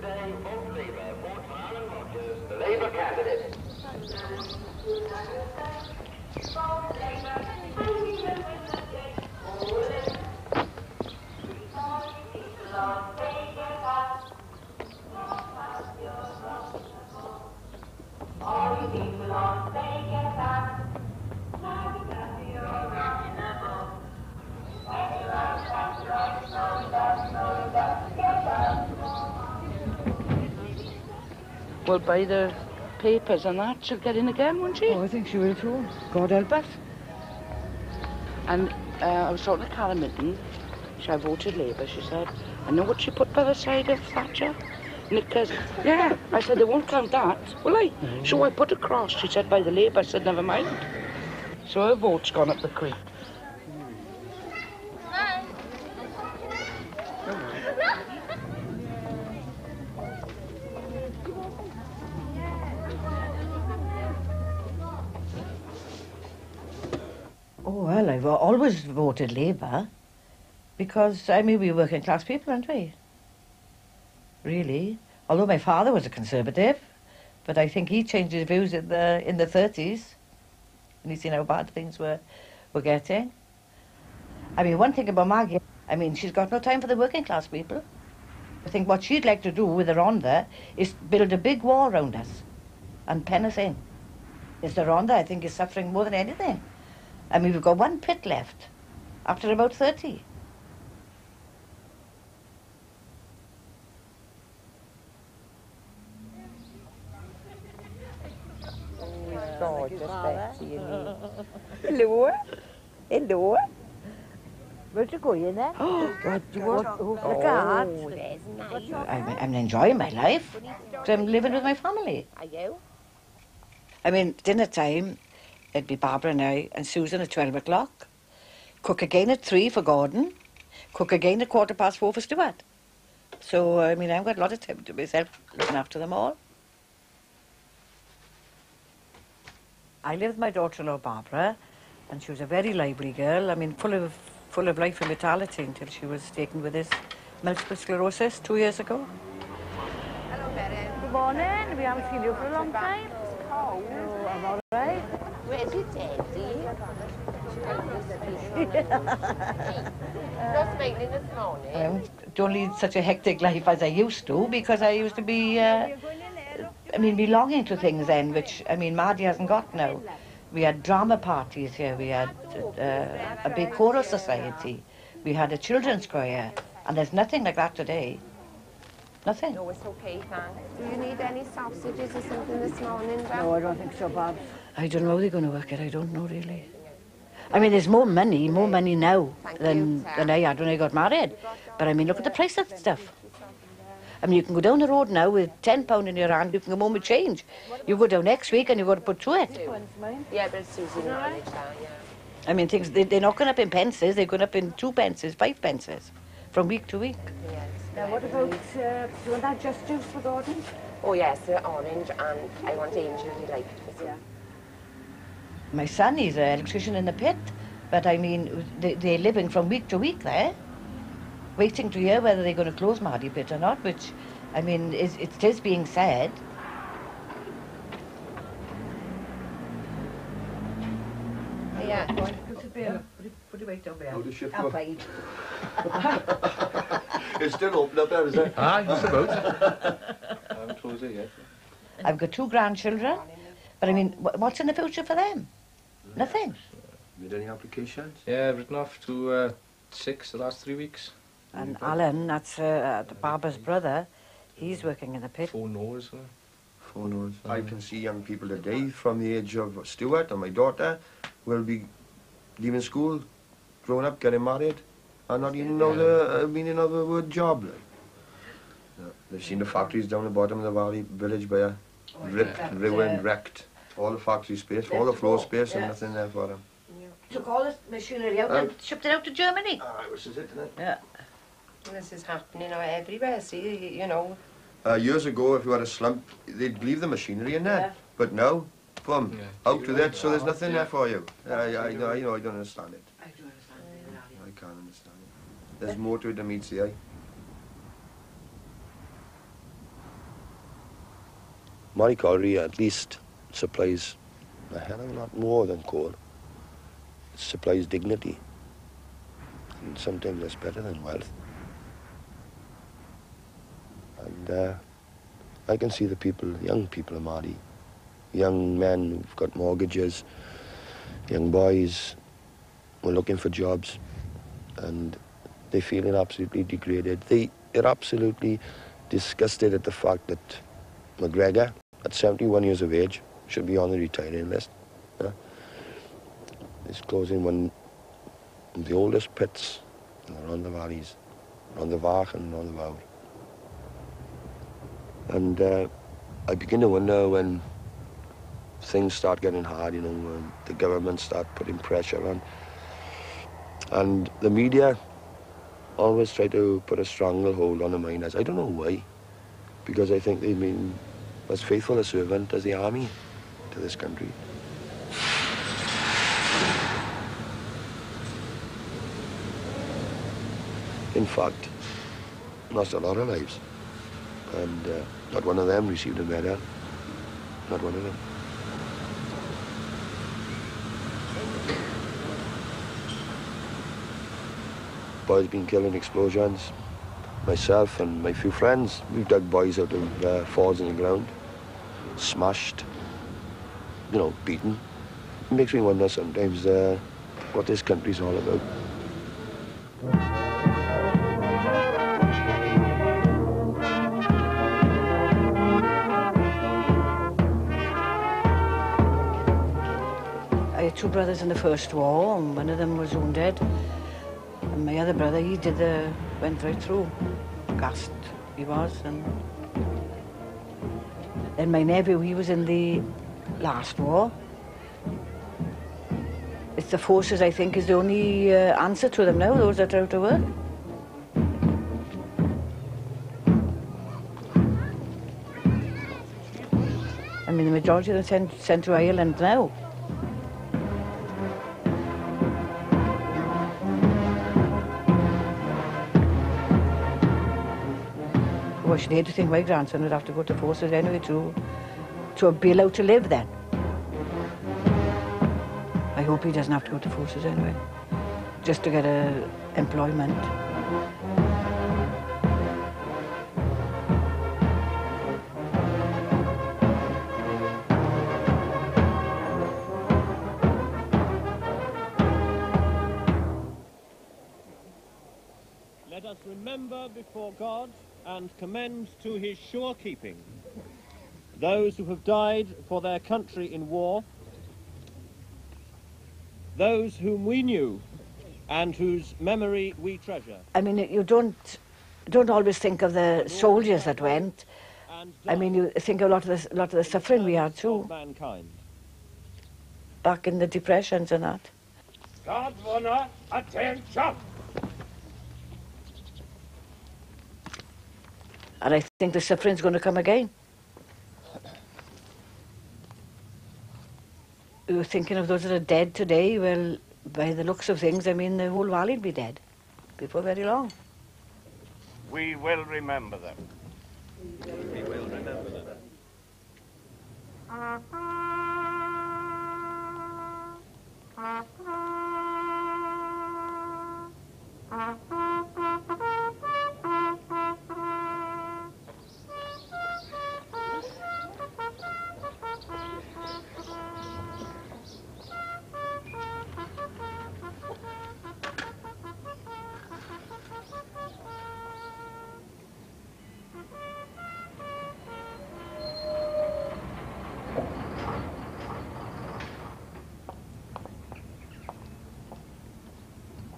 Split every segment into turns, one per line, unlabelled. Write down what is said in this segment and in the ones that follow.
today, vote Labour. Vote for Alan Rogers, the Labour candidate.
Well, by the papers and that, she'll get in again, won't she?
Oh, I think she will too. God help us.
And I was talking to Karen Minton. I voted Labour, she said. I know what she put by the side of Thatcher. Knickers. Yeah, I said, they won't count that, will I?
No.
So I put a cross, she said, by the Labour. I said, never mind. So her vote's gone up the creek.
Oh, well, I've always voted Labour because, I mean, we're working class people, aren't we? Really. Although my father was a Conservative, but I think he changed his views in the 30s and he's seen how bad things were getting. I mean, one thing about Maggie, I mean, she's got no time for the working class people. I think what she'd like to do with her Rhondda is build a big wall around us and pen us in. Is the Rhondda, I think, is suffering more than anything. I mean, we've got one pit left after about 30.
Gorgeous, Betsy, Hello. Hello. Where'd you going then?
Oh,
Look at. Oh, there's nice.
I'm enjoying my life. I'm living with my family.
Are you?
I mean, dinner time, it'd be Barbara and I and Susan at 12 o'clock. Cook again at 3 for Gordon. Cook again at 4:15 for Stuart. So, I mean, I've got a lot of time to myself looking after them all. I lived with my daughter-in-law, Barbara, and she was a very lively girl. I mean, full of life and vitality until she was taken with this multiple sclerosis 2 years ago.
Hello, Mary.
Good morning. We haven't seen you for a long time.
It's cold.
Oh, I'm all right.
Where's your daddy? Not smiling this morning.
I don't lead such a hectic life as I used to because I used to be, belonging to things then, which, I mean, Maerdy hasn't got now. We had drama parties here, we had a big choral society, we had a children's choir, and there's nothing like that today. Nothing.
No, it's okay, thanks. Do you need any sausages or something this morning, Val?
No, I don't think so, Babs.
I don't know how they're going to work it, I don't know really. I mean, there's more money now than I had when I got married. But I mean, look at the price of stuff. I mean, you can go down the road now with £10 in your hand, you can come home with change. You go down next week and you've got to put to it.
Yeah, but Susan managed that, yeah.
I mean, things, they're not going up in pences, they're going up in 2 pences, 5 pences, from week to week.
Yes.
Now, what about, do you want that just juice for Gordon?
Oh, yes, the orange, and I want Angel delight.
Yeah.
My son, he's an electrician in the pit, but I mean, they're living from week to week there, waiting to hear whether they're going to close Maerdy pit or not, which, I mean, it is being said.
Yeah.
Put it right down there.
How does she
I'll
go?
wait.
It's still open up there, is it?
Aye, just about.
I haven't closed it yet.
I've got 2 grandchildren, but I mean, what's in the future for them? Nothing.
Made any applications?
Yeah, I've written off to 6 the last 3 weeks.
And Alan, that's Barbara's brother, he's working in the pit.
4 no's.
4 no's. I can see young people today from the age of Stuart and my daughter will be leaving school, growing up, getting married, and not even know the meaning of the word job. Like. Yeah. They've seen the factories down the bottom of the valley village where ripped, ruined, wrecked. All the factory space, all the floor space, and nothing there for them.
Took all this machinery out and shipped it out to Germany.
Aye, this is it, isn't it?
Yeah.
This is happening everywhere, see, you know.
Years ago, if you had a slump, they'd leave the machinery in there. Yeah. But now, boom, out with it, so there's nothing there for you. I don't understand it.
I don't understand it.
I can't understand it. There's more to it than meets the eye. Maerdy at least supplies a hell of a lot more than coal. It supplies dignity. And sometimes that's better than wealth. And I can see the people, young people of Maerdy, young men who've got mortgages, young boys who are looking for jobs, and they're feeling absolutely degraded. They're absolutely disgusted at the fact that McGregor, at 71 years of age, should be on the retiring list. He's closing one of the oldest pits around the valleys, around the Vach and around the Vawr. And I begin to wonder when things start getting hard, when the government start putting pressure on. And the media always try to put a stranglehold on the miners. I don't know why, because I think they've been as faithful a servant as the army to this country. In fact, lost a lot of lives. And not one of them received a medal. Not one of them. Boys been killed in explosions. Myself and my few friends, we've dug boys out of falls in the ground, smashed, beaten. It makes me wonder sometimes what this country's all about.
I had two brothers in the First War, and one of them was wounded. And my other brother, he went right through. Gassed, he was. And then my nephew, he was in the last war. It's the forces, I think, is the only answer to them now, those that are out of work. I mean, the majority of them sent to Ireland now. I should hate to think my grandson would have to go to forces anyway to be allowed to live then. I hope he doesn't have to go to forces anyway, just to get employment.
Let us remember before God and commend to his sure keeping those who have died for their country in war, those whom we knew and whose memory we treasure.
I mean, you don't always think of the soldiers that went. I mean, you think of a lot of the suffering we had too.
Mankind.
Back in the depressions and that.
God's honor, attention!
And I think the suffering's going to come again. We were thinking of those that are dead today. Well, by the looks of things, I mean, the whole valley will be dead before very long.
We will remember them.
We will remember them.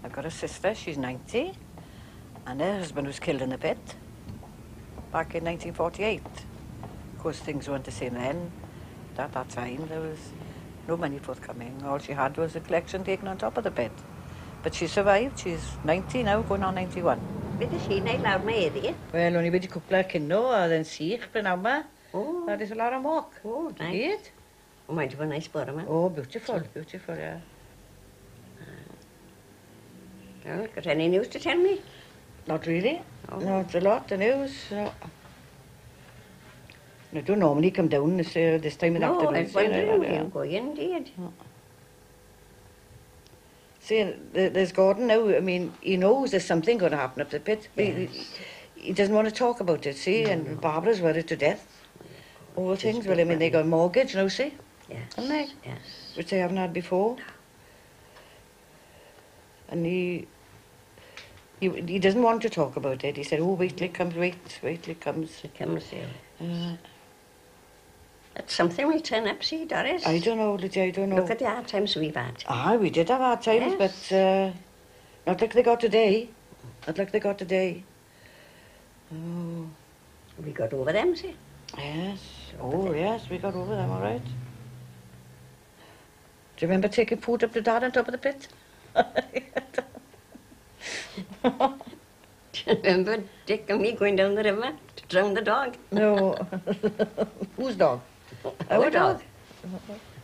I've got a sister, she's 90, and her husband was killed in the pit back in 1948. Of course, things weren't the same then. At that time, there was no money forthcoming. All she had was a collection taken on top of the pit. But she survived. She's 90 now, going on 91.
Bydde sy'n ei lawr Maerdy?
Wel, o'n I wedi cwpla cynno, a ddyn sych pryn awma.
O.
That is a lot of mock.
O, nice.
Gyd.
O, mae'n di bod nice bore yma.
Oh, beautiful, beautiful, yeah.
Well, got any news to tell me?
Not really.
Oh.
Not a lot of news. No. I don't normally come down this time of the
No,
afternoon.
I was wondering where you're going, indeed.
See, there's Gordon now. I mean, he knows there's something going to happen up the pit.
Yes.
He doesn't want to talk about it, see? And Barbara's worried to death. All things. Well, I mean, they got a mortgage now, see?
Yes.
Haven't they?
Yes.
Which they haven't had before. And he doesn't want to talk about it. He said, oh, wait till it comes, wait till it comes.
It comes here. It's something we turn up, see, Doris.
I don't know, Lydia, I don't know.
Look at the hard times we've had.
Ah, we did have hard times,
Yes.
but not like they got today. Not like they got today. Oh.
We got over them, see.
Yes. Oh, yes, we got over them, all right. Do you remember taking food up to Dad on top of the pit?
Do you remember Dick and me going down the river to drown the dog?
No. Whose dog?
Our dog.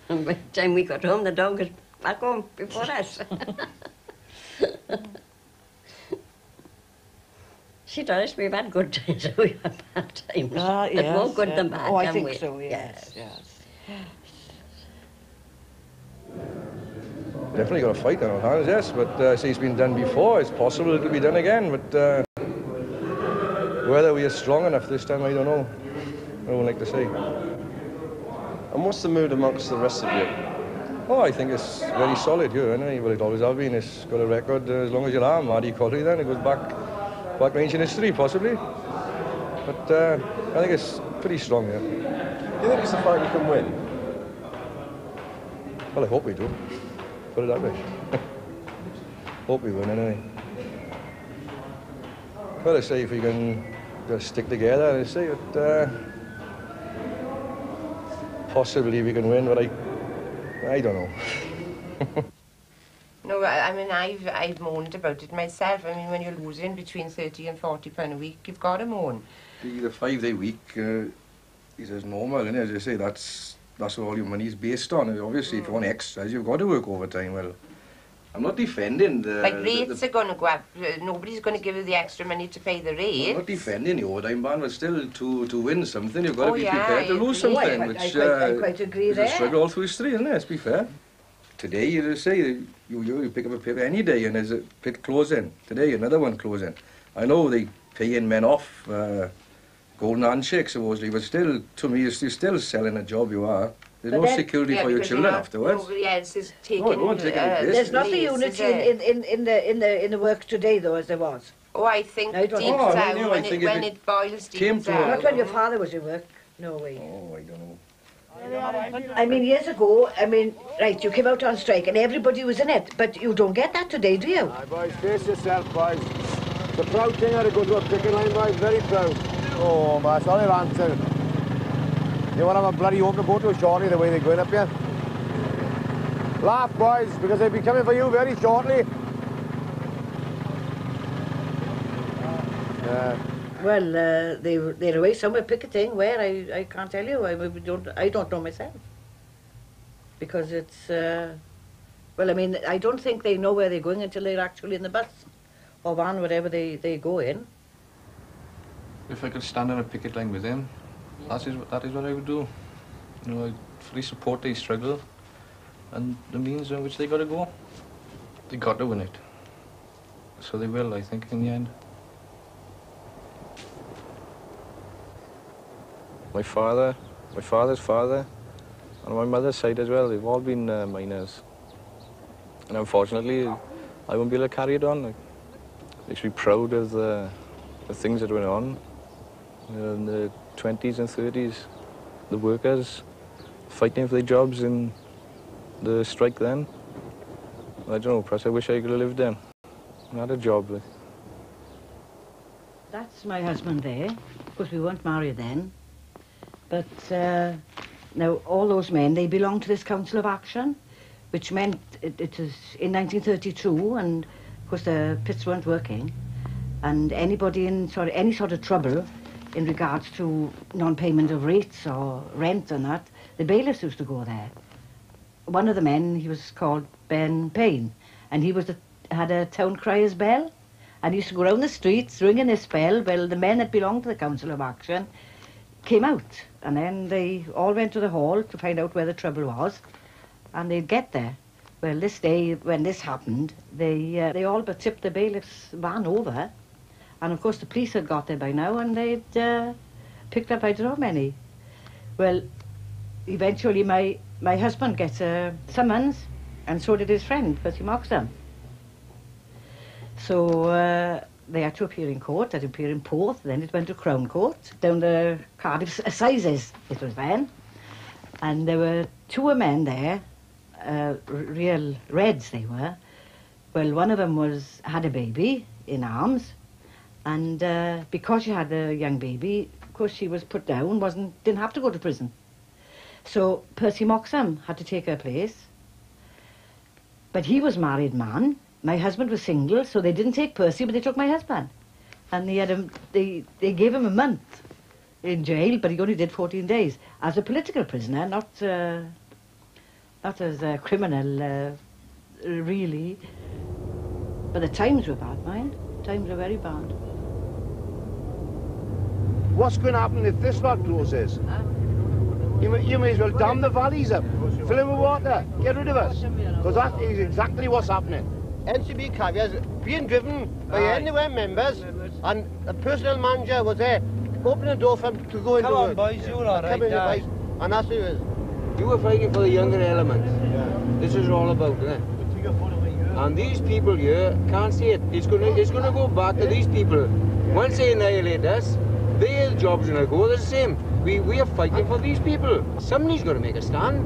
And by the time we got home, the dog was back home before us. See, Doris, we've had good times, we've had bad times.
Ah, yes.
But more good than bad,
Oh, I
haven't
think
we?
so, yes, yes.
Definitely got a fight on our hands, yes, but see, it's been done before. It's possible it'll be done again, but whether we are strong enough this time, I don't know. I don't like to say.
And what's the mood amongst the rest of you?
Oh, I think it's very solid here, anyway. Well, it always has been. It's got a record as long as you're armed. Maerdy Colliery then, it goes back ancient history, possibly. But I think it's pretty strong, yeah.
Do you think it's a fight you can win?
Well, I hope we do. Put it that way. Hope we win, anyway. Well, I say if we can just stick together, I say that possibly we can win, but I don't know.
No, I mean, I've moaned about it myself. I mean, when you're losing between 30 and 40 pound a week, you've got to moan.
The 5-day week is normal, and as I say, that's what all your money is based on. And obviously, if you want extras, you've got to work overtime. Well, I'm not defending the...
Like, rates are going to go up. Nobody's going to give you the extra money to pay the rate.
I'm not defending the overtime ban, but still, to win something, you've got to be
yeah,
prepared to lose
I
something,
quite-
which
I quite agree
is
there.
a struggle all through history, isn't it? Let's be fair. Today, you say, you pick up a paper any day and there's a pit closing. Today, another one closing. I know they paying men off, golden handshake, supposedly, but still, to me, you're still selling a job you are. There's no security for your children afterwards.
Nobody else is taking...
No, don't take any risk.
There's not the
rates,
unity
is there?
in the work today, though, as there was.
Oh, I think
I don't
deep
know.
down,
I
when,
think
it,
if
when
it
it boils
came
deep
to
down...
Not when your father was in work. No way.
Oh, I don't know.
I mean, years ago, I mean, right, you came out on strike and everybody was in it, but you don't get that today, do you?
Aye, boys, face yourself, boys. It's a proud thing to go to a picking line, boys, very proud. Oh, man, it's all your answer. You want to have a bloody hope to go to a shortly the way they're going up here? Laugh, boys, because they'll be coming for you very shortly.
Well, they're away somewhere picketing. Where I can't tell you. I don't know myself because it's well. I mean, I don't think they know where they're going until they're actually in the bus or van, whatever they go in.
If I could stand on a picket line with them, that is what I would do. You know, I'd fully support their struggle and the means in which they got to go. They got to win it, so they will, I think, in the end. My father's father, and my mother's side as well, they've all been miners. And unfortunately, I won't be able to carry it on. It makes me proud of the things that went on. You know, in the 20s and 30s, the workers fighting for their jobs in the strike then. I don't know, perhaps I wish I could have lived then and had a job. Like.
That's my husband there. Of course, we weren't married then. But now all those men, they belong to this Council of Action, which meant it was in 1932, and of course the pits weren't working, and anybody in any sort of trouble in regards to non-payment of rates or rent and that, the bailiffs used to go there. One of the men, he was called Ben Payne, and he had a town crier's bell, and he used to go around the streets ringing his bell. Well, the men that belonged to the Council of Action, came out, and then they all went to the hall to find out where the trouble was, and they'd get there. Well, this day, when this happened, they all but tipped the bailiff's van over, and of course the police had got there by now, and they'd picked up I don't know how many. Well, eventually my husband gets a summons, and so did his friend, Percy Moxham. So they had to appear in court, they had to appear in Porth, then it went to Crown Court, down to Cardiff Assizes, it was then. And there were two men there, real reds they were. Well, one of them had a baby in arms, and because she had a young baby, of course she was put down, didn't have to go to prison. So Percy Moxham had to take her place. But he was a married man. My husband was single, so they didn't take Percy, but they took my husband. And they gave him a month in jail, but he only did 14 days as a political prisoner, not as a criminal, really. But the times were bad, mind. Times were very bad.
What's going to happen if this lot closes? You may as well dam the valleys up, fill them with water, get rid of us. Because that is exactly what's happening.
NCB carriers being driven by anywhere members, and a personnel manager was there, opening the door for them to go into work. Come on, boys, you're all right. Boys. And that's what it is.
You were fighting for the younger element. Yeah. This is all about, isn't it? And these people here can't see it. It's gonna go back to these people. Once they annihilate us, their job's gonna go the same. We are fighting for these people. Somebody's got to make a stand.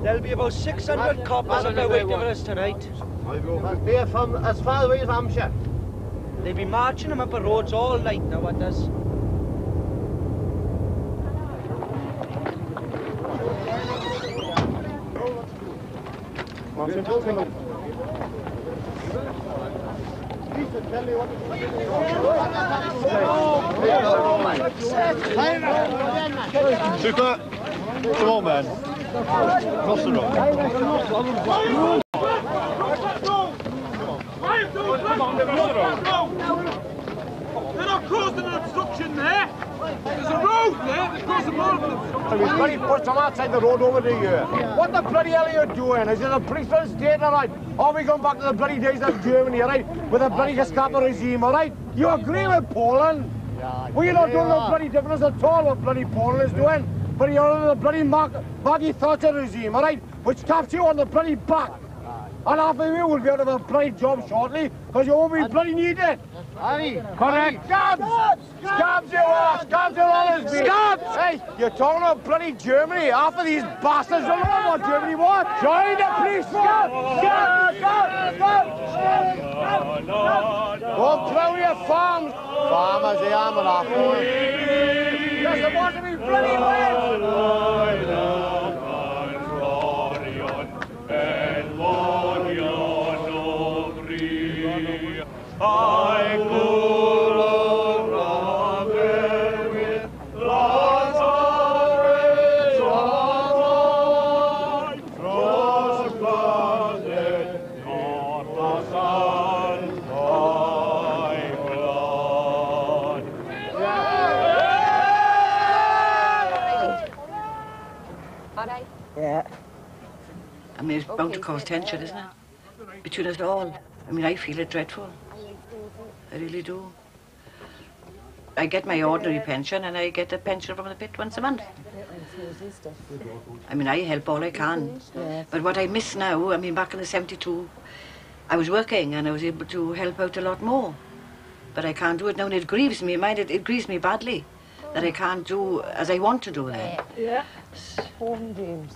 There'll be about 600 coppers up there waiting for us tonight.
They're from as far away as Hampshire.
They'll be marching them up the roads all night now, what does?
Super. Come on, man. Cross the road.
They're not causing an obstruction there. There's a road there that causes more of an obstruction.
We've bloody put some outside the road over here. What the bloody hell are you doing? Is it a policeman state, all right? Or are we going back to the bloody days of Germany, all right? With a bloody Gestapo regime, all right? You agree with Poland? Well, you're not doing no bloody difference at all what bloody Poland is doing. But you're under the bloody Maggie Thatcher regime, all right? Which taps you on the bloody back. And half of you will be out of a bloody job shortly, because you won't be bloody needed. Correct. Scabs! Scabs you are! Scabs you always be! Scabs! Hey, you're talking about bloody Germany. Half of these bastards don't know what Germany wants. Join the police! Scabs! Scabs! Scabs! Scabs! Go plough your farms. Farmers, they are monopoly. Yes, they want to be bloody wet.
I could with lots of rich rose closet, not the sun, my blood.
All right.
Yeah. I mean, it's bound to cause tension, isn't it? Between us all. I mean, I feel it dreadful. I really do. I get my ordinary pension and I get a pension from the pit once a month. I mean, I help all I can. But what I miss now, I mean, back in the 72, I was working and I was able to help out a lot more. But I can't do it now, and it grieves me. Mind it grieves me badly that I can't do as I want to do that.
Yeah. Home games.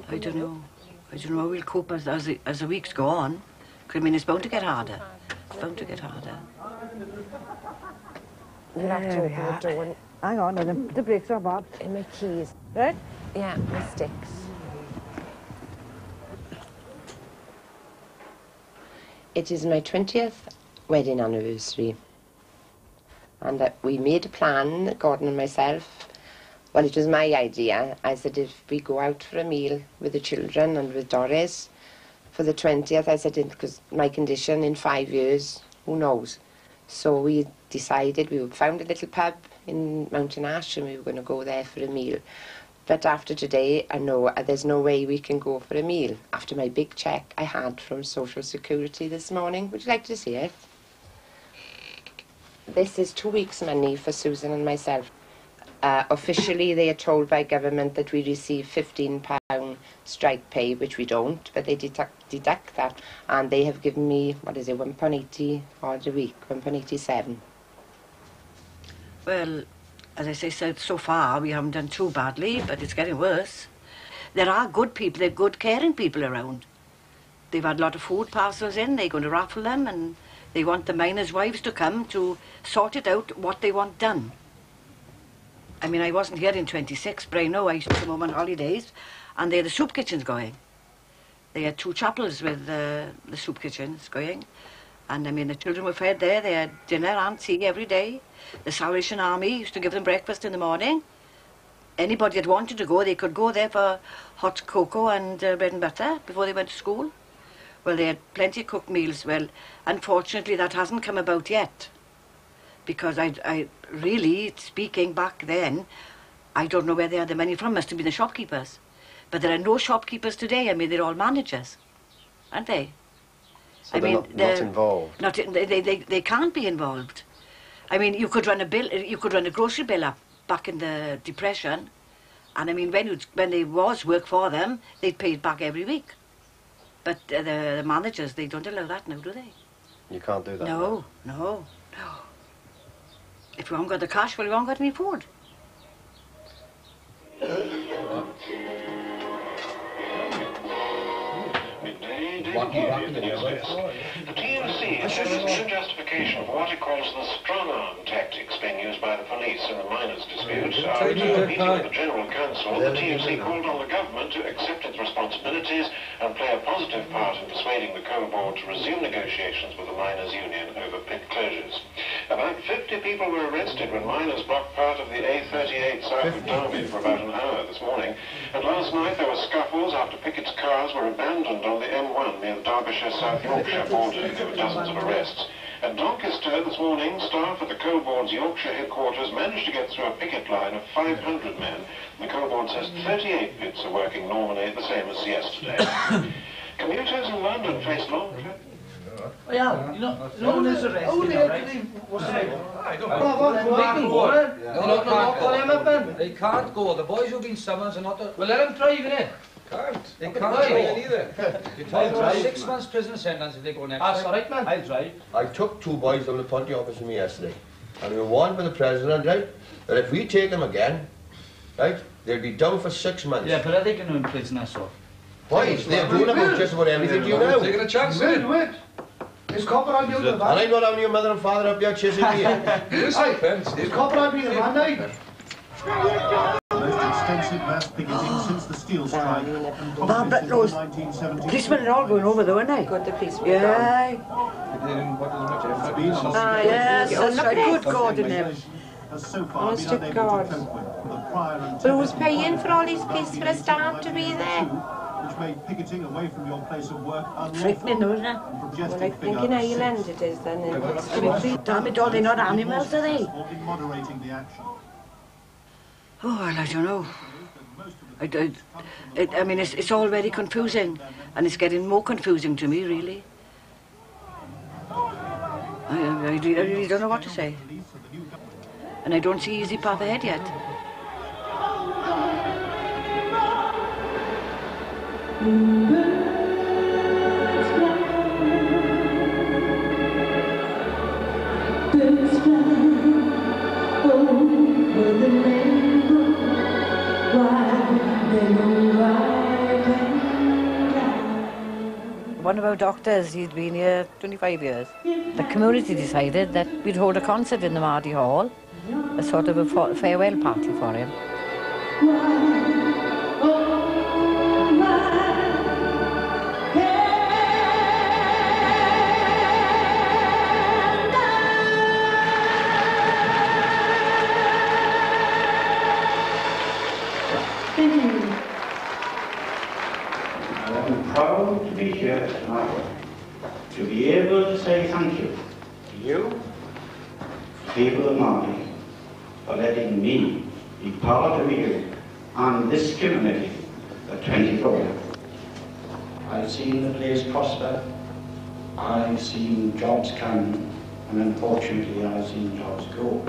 I don't know. I don't know how we'll cope as the weeks go on. I mean, it's bound to get harder. It's bound to get harder.
You have to open the door. Hang on, the brakes are bad.
And my keys.
Right?
Yeah, my sticks. It is my 20th wedding anniversary. And we made a plan, Gordon and myself. Well, it was my idea. I said, if we go out for a meal with the children and with Doris for the 20th, I said, because my condition in 5 years, who knows? So we decided, we found a little pub in Mountain Ash, and we were going to go there for a meal. But after today, I know there's no way we can go for a meal. After my big check I had from Social Security this morning. Would you like to see it? This is 2 weeks' money for Susan and myself. Officially, they are told by government that we receive £15 strike pay, which we don't, but they deduct that. And they have given me, what is it, £1.80 odd a week, £1.87.
Well, as I say, so far we haven't done too badly, but it's getting worse. There are good people, there are good caring people around. They've had a lot of food parcels in, they're going to raffle them, and they want the miners' wives to come to sort it out what they want done. I mean, I wasn't here in 26, but I know I used to come home on holidays, and they had the soup kitchens going. They had 2 chapels with the soup kitchens going. And I mean, the children were fed there. They had dinner and tea every day. The Salvation Army used to give them breakfast in the morning. Anybody that wanted to go, they could go there for hot cocoa and bread and butter before they went to school. Well, they had plenty of cooked meals. Well, unfortunately, that hasn't come about yet. Because I really, speaking back then, I don't know where they had the money from. Must have been the shopkeepers. But there are no shopkeepers today. I mean, they're all managers, aren't they?
So I mean, not involved.
They can't be involved. I mean, you could run a bill. You could run a grocery bill up back in the Depression, and I mean, when there was work for them, they'd pay it back every week. But the managers, they don't allow that now, do they?
You can't do that.
No, no, no. If we haven't got the cash, well, we haven't got any food.
The TMC has no justification for what it calls the strong-arm tactics being used by the police in the miners' dispute. After a meeting of the General Council, the TMC called on the government to accept its responsibilities and play a positive part in persuading the coal board to resume negotiations with the miners' union over pit closures. About 50 people were arrested when miners blocked part of the A38 south of Derby for about an hour this morning, and last night there were scuffles after pickets' cars were abandoned on the M1 near the Derbyshire-South Yorkshire border. There were dozens of arrests. At Doncaster this morning, staff at the Coal Board's Yorkshire headquarters managed to get through a picket line of 500 men. The Coal Board says 38 pits are working normally, the same as yesterday. Commuters in London face long...
Oh, yeah, you know, London is arrested, right? What's the name? I don't know. They can't go. The boys who've been summoned are not... Well, let them drive in it. Can't. They can't drive either. You can't drive. 6 months prison sentence if they go next time. That's all right, man. I'll drive.
I took 2 boys out of the Punty office with me yesterday. And we were warned by the President, right, that if we take them again, right, they'll be down for 6 months.
Yeah, but are they going to imprison us off?
Why? They're doing about just about everything, do you know?
Taking a chance, wait. It's copper on you, the man.
And I'm not having your mother and father up here chasing me.
It's copper on being a man now.
Most extensive mass picketing since the steel strike.
Barbara knows. Policemen are all going over though, aren't they?
Good, the policemen.
Yeah.
Yes,
that's right. Good God in him.
Honest to God. But who's paying for all these police for a staff to be there?
Which made picketing away from your place of work
Frightening, isn't it?
Well, I think in Ireland it is then.
Damn it all, they're not animals, are they?
Moderating the action.
Oh, well, I don't know. I mean, it's all very confusing, and it's getting more confusing to me, really. I really don't know what to say. And I don't see easy path ahead yet. One of our doctors, he'd been here 25 years. The community decided that we'd hold a concert in the Maerdy Hall, a sort of a farewell party for him.
I'm proud to be here tonight, to be able to say thank you to you, people of Maerdy, for letting me be part of you and this community for 24 years. I've seen the place prosper, I've seen jobs come, and unfortunately I've seen jobs go.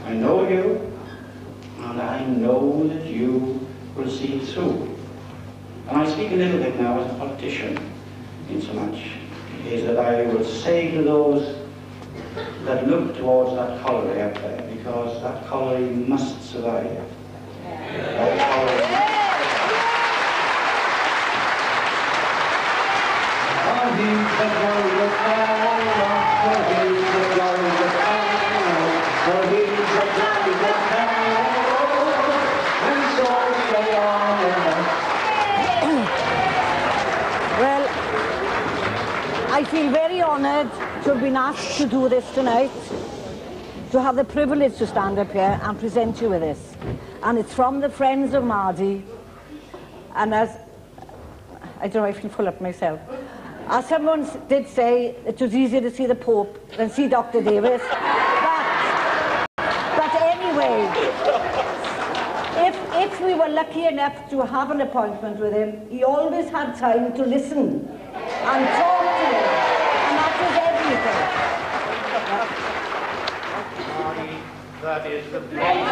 I know you, and I know that you will see it through. And I speak a little bit now as a politician, in so much is that I will say to those that look towards that colliery up there, because that colliery must survive. That colliery
Well, I feel very honoured to have been asked to do this tonight, to have the privilege to stand up here and present you with this. And it's from the Friends of Maerdy, and as, I don't know if I can pull up myself, as someone did say, it was easier to see the Pope than see Dr. Davis. But anyway, if we were lucky enough to have an appointment with him, he always had time to listen and talk to him, and that was everything.
that is the place.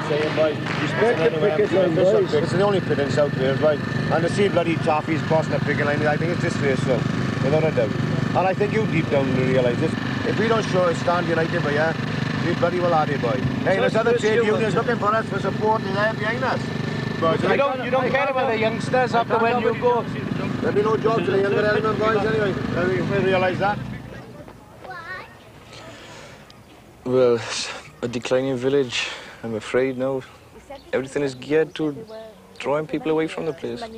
Saying, boys, it's the only pit in South Wales, boys, and to see bloody Toffees crossing the picket line, I think it's disgraceful, without a doubt. And I think you deep down realise this. If we don't stand united by you, we bloody well at it, boys. Hey, there's other trade unions looking for us for support, and they're behind us. Boys, you don't care about the youngsters after when you go. There'll be no jobs for the younger element, boys, anyway. We realise that.
Well, it's a declining village. I'm afraid now everything is geared to drawing people away from the place.
How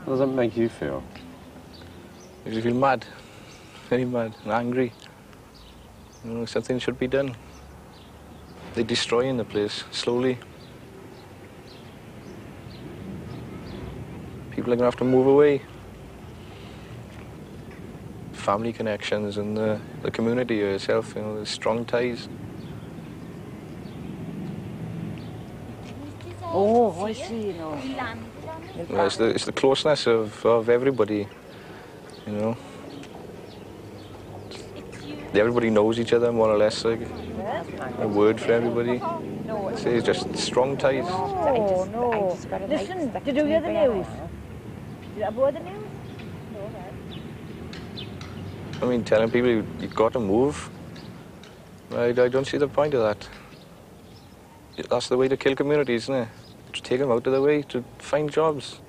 does that make you feel?
Makes you feel mad, very mad and angry. You know, something should be done. They're destroying the place slowly. People are going to have to move away. Family connections and the community itself, you know, there's strong ties.
Oh, I see, you know.
Well, it's the closeness of everybody, you know. Everybody knows each other more or less, like a word for everybody. It's just strong ties.
Oh, no. Listen, did you hear the news? Did you hear the news?
I mean, telling people you've got to move, I don't see the point of that. That's the way to kill communities, isn't it? To take them out of the way, to find jobs.